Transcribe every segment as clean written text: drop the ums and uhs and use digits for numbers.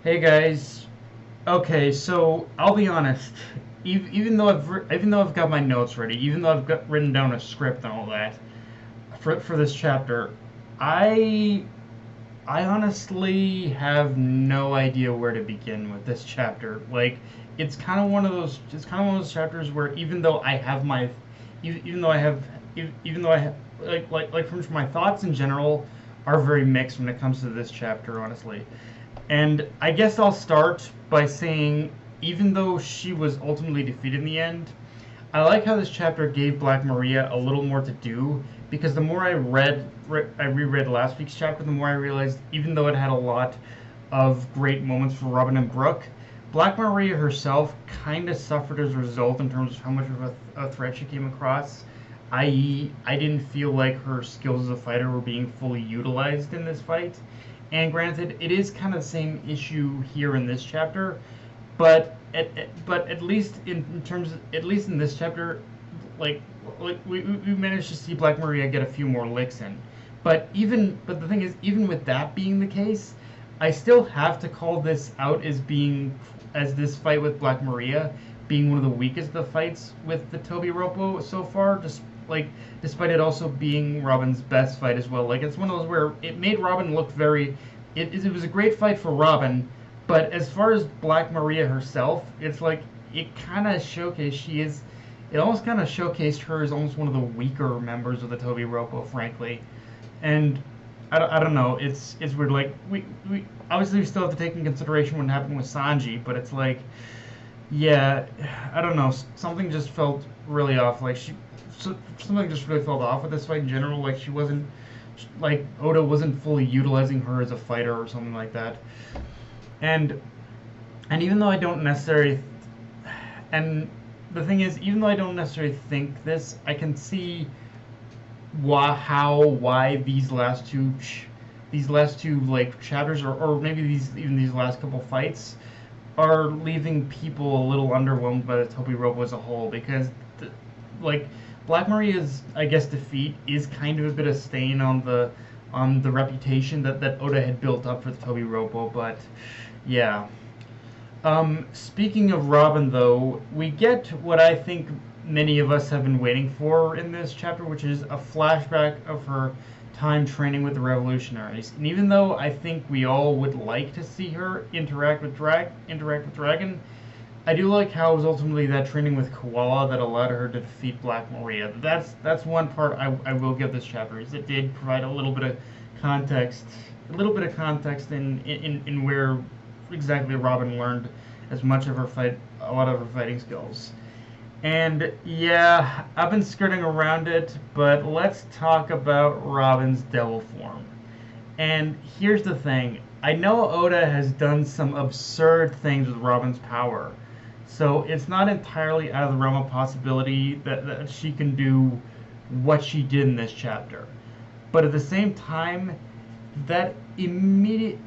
Hey guys. Okay, so I'll be honest. Even though I've got my notes ready, even though I've got written down a script and all that for this chapter, I I honestly have no idea where to begin with this chapter. Like, it's kind of one of those chapters where even though I have even though I have like from my thoughts in general are very mixed when it comes to this chapter, honestly. And I guess I'll start by saying, even though she was ultimately defeated in the end, I like how this chapter gave Black Maria a little more to do, because the more I reread last week's chapter, the more I realized, even though it had a lot of great moments for Robin and Brooke, Black Maria herself kind of suffered as a result in terms of how much of a threat she came across. I.e., I didn't feel like her skills as a fighter were being fully utilized in this fight. And granted, it is kind of the same issue here in this chapter, but at least at least in this chapter, like we managed to see Black Maria get a few more licks in. But the thing is, even with that being the case, I still have to call this out as this fight with Black Maria being one of the weakest of the fights with the Toby Ropo so far. Just like despite it also being Robin's best fight as well. Like it's one of those where it made Robin look very. It was a great fight for Robin, but as far as Black Maria herself, it's like it kind of showcased she is. It almost kind of showcased her as almost one of the weaker members of the Toby Ropo, frankly. And I don't know. It's weird. Like we obviously we still have to take in consideration what happened with Sanji, but it's like yeah, I don't know. Something just felt really off. Something just really felt off with this fight in general. Like she wasn't like Oda wasn't fully utilizing her as a fighter or something like that. And and even though I don't necessarily and the thing is, even though I don't necessarily think this, I can see why these last two like chapters or maybe these last couple fights are leaving people a little underwhelmed by the Toby Robo as a whole because like Black Maria's I guess defeat is kind of a bit of stain on the reputation that Oda had built up for the Toby Robo, but yeah. Speaking of Robin, though, we get what I think many of us have been waiting for in this chapter, which is a flashback of her time training with the revolutionaries. And even though I think we all would like to see her interact with Dragon, I do like how it was ultimately that training with Koala that allowed her to defeat Black Maria. That's one part I will give this chapter is it did provide context, a little bit of context in where exactly Robin learned as much of a lot of her fighting skills. And yeah, I've been skirting around it, but let's talk about Robin's devil form. And here's the thing. I know Oda has done some absurd things with Robin's power. So it's not entirely out of the realm of possibility that she can do what she did in this chapter. But at the same time, that immediate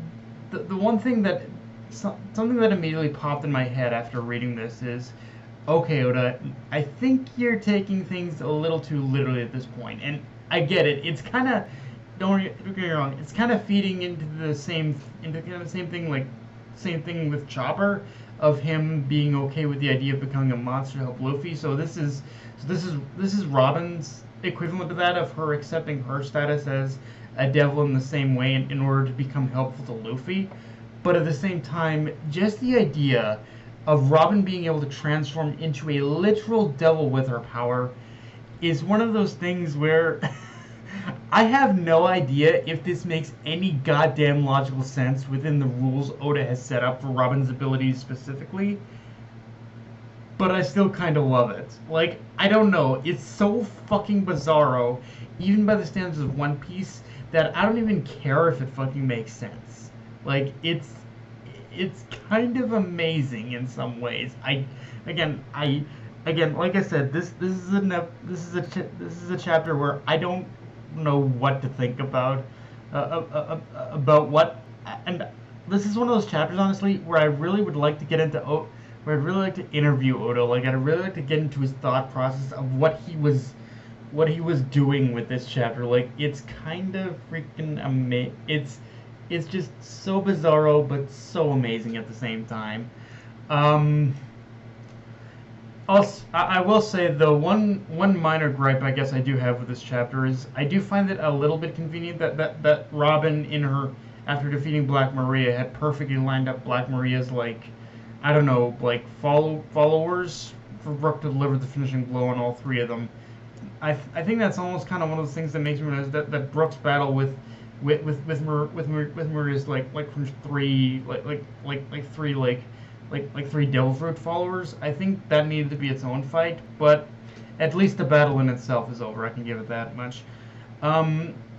the one thing that something that immediately popped in my head after reading this is okay, Oda, I think you're taking things a little too literally at this point, and I get it. It's kind of don't get me wrong. It's kind of feeding into kind of the same thing with Chopper of him being okay with the idea of becoming a monster to help Luffy. This is Robin's equivalent to that of her accepting her status as a devil in the same way in order to become helpful to Luffy. But at the same time, just the idea of Robin being able to transform into a literal devil with her power is one of those things where I have no idea if this makes any goddamn logical sense within the rules Oda has set up for Robin's abilities specifically, but I still kind of love it. Like, I don't know, it's so fucking bizarro, even by the standards of One Piece, that I don't even care if it fucking makes sense. Like, it's kind of amazing in some ways. Again, I again, like I said, this is a chapter where I don't know what to think about what, and this is one of those chapters, honestly, where I really would like to get into where I'd really like to interview Oda. Like I'd really like to get into his thought process of what he was doing with this chapter. Like it's kind of freaking amazing. it's just so bizarro, but so amazing at the same time. Um, Also, I will say the one minor gripe I guess I do have with this chapter is I do find it a little bit convenient that Robin in her after defeating Black Maria had perfectly lined up Black Maria's like I don't know like followers for Brooke to deliver the finishing blow on all three of them. I think that's almost kind of one of those things that makes me realize that Brooke's battle with Maria's like from three like three like three Devil Fruit followers. I think that needed to be its own fight, but at least the battle in itself is over. I can give it that much.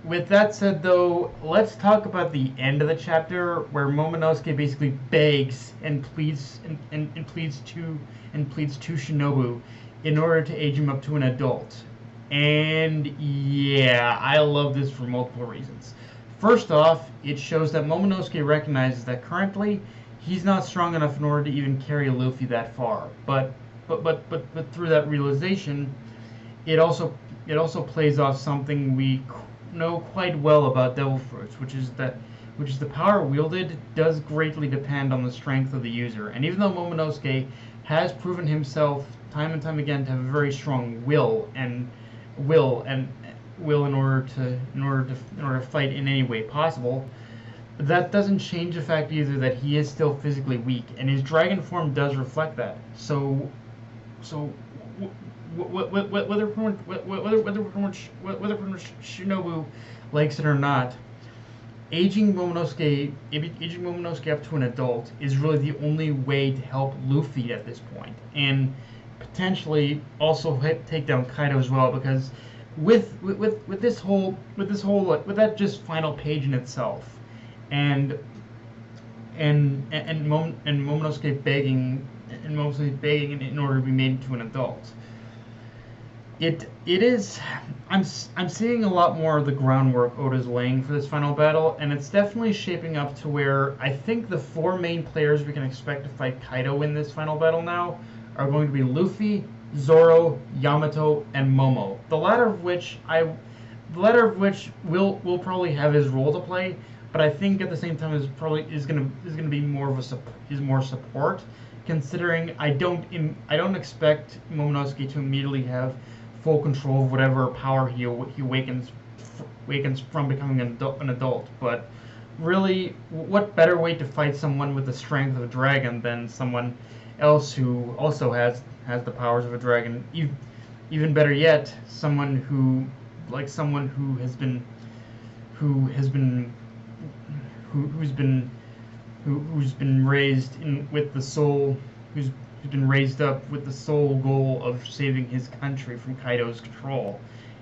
With that said, though, let's talk about the end of the chapter where Momonosuke basically begs and pleads and pleads to Shinobu in order to age him up to an adult. And yeah, I love this for multiple reasons. First off, it shows that Momonosuke recognizes that currently he's not strong enough in order to even carry Luffy that far. But through that realization, it also plays off something we know quite well about Devil Fruits, which is the power wielded does greatly depend on the strength of the user. And even though Momonosuke has proven himself time and time again to have a very strong will in order to fight in any way possible, that doesn't change the fact either that he is still physically weak, and his dragon form does reflect that. So whether Shinobu likes it or not, aging Momonosuke up to an adult is really the only way to help Luffy at this point, and potentially also take down Kaido as well, because with that just final page in itself, and Momonosuke begging in order to be made into an adult. It is. I'm seeing a lot more of the groundwork Oda's laying for this final battle, and it's definitely shaping up to where I think the four main players we can expect to fight Kaido in this final battle now are going to be Luffy, Zoro, Yamato, and Momo. The latter of which will probably have his role to play, but I think at the same time is gonna be more support, considering I don't expect Momonosuke to immediately have full control of whatever power he awakens from becoming an adult. But really, what better way to fight someone with the strength of a dragon than someone else who also has the powers of a dragon? Even better yet, someone who has been raised who's been raised up with the sole goal of saving his country from Kaido's control.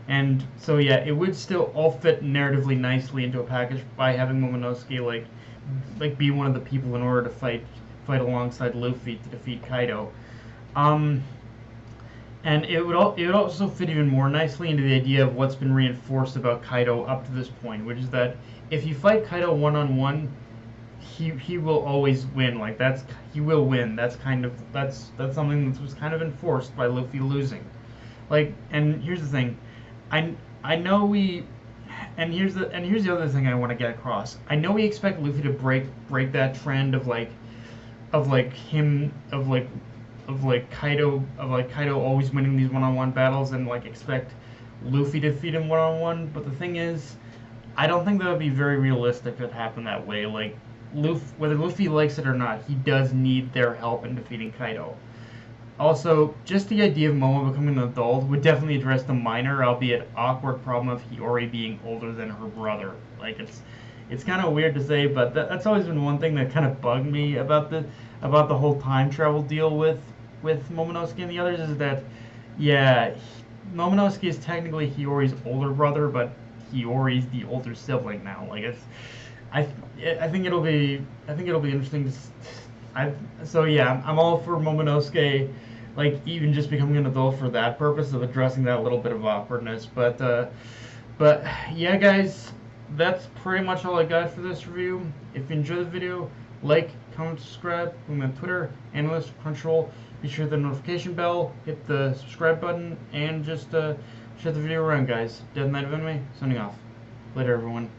And so yeah, it would still all fit narratively nicely into a package by having Momonosuke like be one of the people in order to fight alongside Luffy to defeat Kaido. And it would also fit even more nicely into the idea of what's been reinforced about Kaido up to this point, which is that if you fight Kaido one-on-one, he will always win. He will win. That's something that was kind of enforced by Luffy losing. And here's the thing, I know we, and here's the other thing I want to get across. I know we expect Luffy to break that trend of Kaido always winning these one-on-one battles and expect Luffy to defeat him one-on-one. But the thing is, I don't think that would be very realistic if it happened that way. Whether Luffy likes it or not, he does need their help in defeating Kaido. Also, just the idea of Momo becoming an adult would definitely address the minor, albeit awkward, problem of Hiyori being older than her brother. It's kind of weird to say, but that's always been one thing that kind of bugged me about the whole time travel deal with Momonosuke and the others, is that, yeah, Momonosuke is technically Hiyori's older brother, but Hiyori's the older sibling now. I think it'll be interesting so yeah, I'm all for Momonosuke even just becoming an adult for that purpose of addressing that little bit of awkwardness. But yeah, guys, that's pretty much all I got for this review. If you enjoyed the video, like, comment, subscribe. I'm on Twitter, Analyst, Crunchyroll. Be sure to hit the notification bell, hit the subscribe button, and just share the video around, guys. Dead Knight of Anime, signing off. Later, everyone.